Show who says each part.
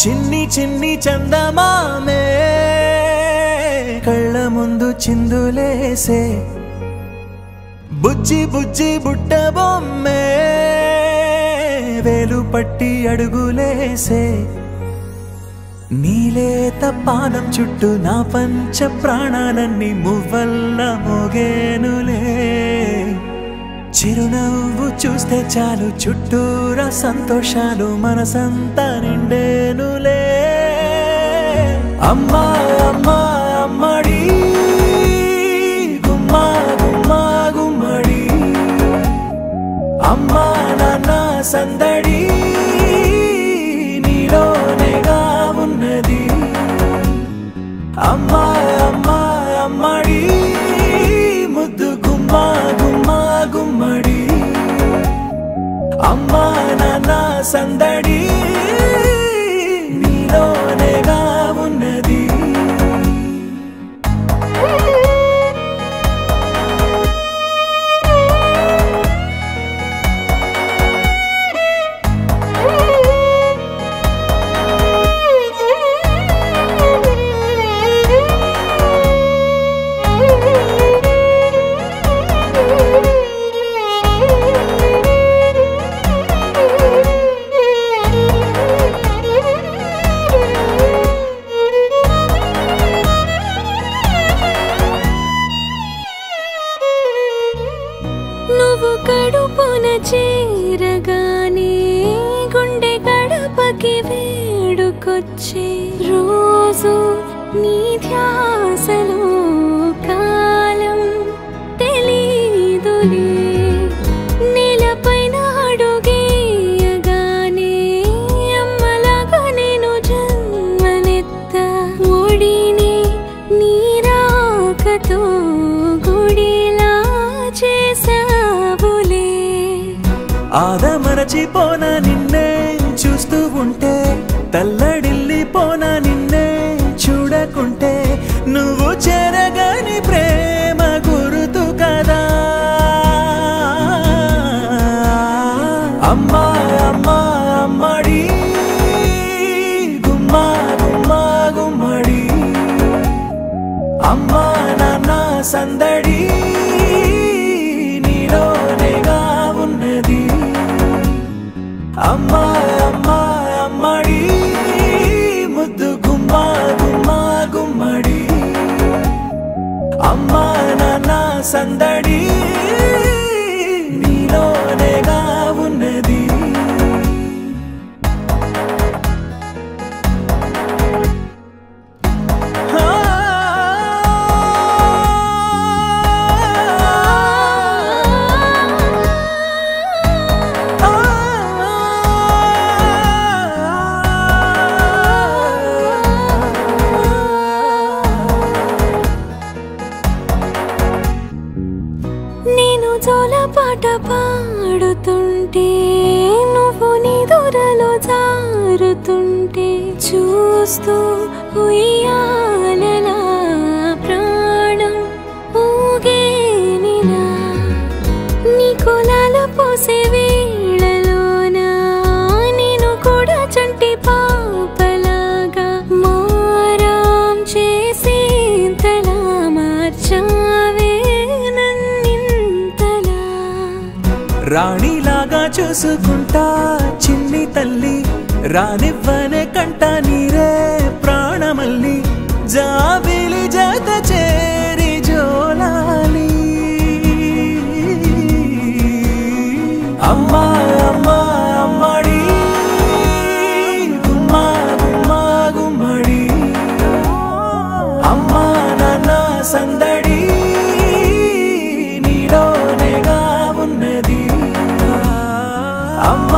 Speaker 1: చిన్ని చిన్ని చందమామే కళ్ళ ముందు చిందులేసే బుజ్జి బుజ్జి బుట్ట బొమ్మే వేలు పట్టి అడుగులేసే నీలేత పానం చుట్టూ నా పంచ ప్రాణాలన్నీ మువ్వల్ల మోగేనులే చిరునవ్వు చూస్తే చాలు చుట్టూరా సంతోషాలు మనసంతా నిండేనులే అమ్మా అమ్మా అమ్మడి గుమ్మా గుమ్మా గుమ్మడి అమ్మా నాన్న సందడి నీలోనేగా ఉన్నది అమ్మా అమ్మా అమ్మడి ముద్దు గుమ్మా గుమ్మా గుమ్మడి అమ్మా నాన్న సందడి నీలోనేగా ఉన్నది
Speaker 2: నువ్వు కడుపున చేరగానే గుండె గడపకి వేడుకొచ్చే రోజు నీ ధ్యాసలో కాలం తెలీదులే నేలపైన అడుగేయగానే అమ్మలాగా నేను జన్మనెత్త ఒడిని నీ రాకతో గుడిలా చేసావులే
Speaker 1: ఆదమరచిపోనా నిన్నే చూస్తూ ఉంటే తల్లడిల్లిపోనా నిన్నే చూడకుంటే నువ్వు చెరగని ప్రేమ గురుతు కదా అమ్మా అమ్మా అమ్మడి గుమ్మా గుమ్మా గుమ్మడి అమ్మా నాన్న సందడి నీలోనేగా ఉన్నది అమ్మా అమ్మా అమ్మడి ముద్దు గుమ్మా గుమ్మా గుమ్మడి అమ్మా నాన్న సందడి నీలోనేగా ఉన్నది
Speaker 2: నేను జోలపాట పాడుతుంటే నువ్వు నిదురలో జారుతుంటే చూస్తూ ఉయ్యాలలా ప్రాణం ఊగేనిలా నీ కులాల పోసే వేళలోన నేను కూడా చంటి పాపలాగా మారాం చేసేంతలా మార్చావే
Speaker 1: రాణిలాగా చూసుకుంటా చిన్ని తల్లి రానివ్వనే కంట నీరే ప్రాణమల్లి జాబిలి జత చేరి జోలాలి అమ్మా అమ్మా అమ్మడి గుమ్మా గుమ్మా గుమ్మడి అమ్మా నాన్న సందడి నీలోనేగా ఉన్నది అమ్మా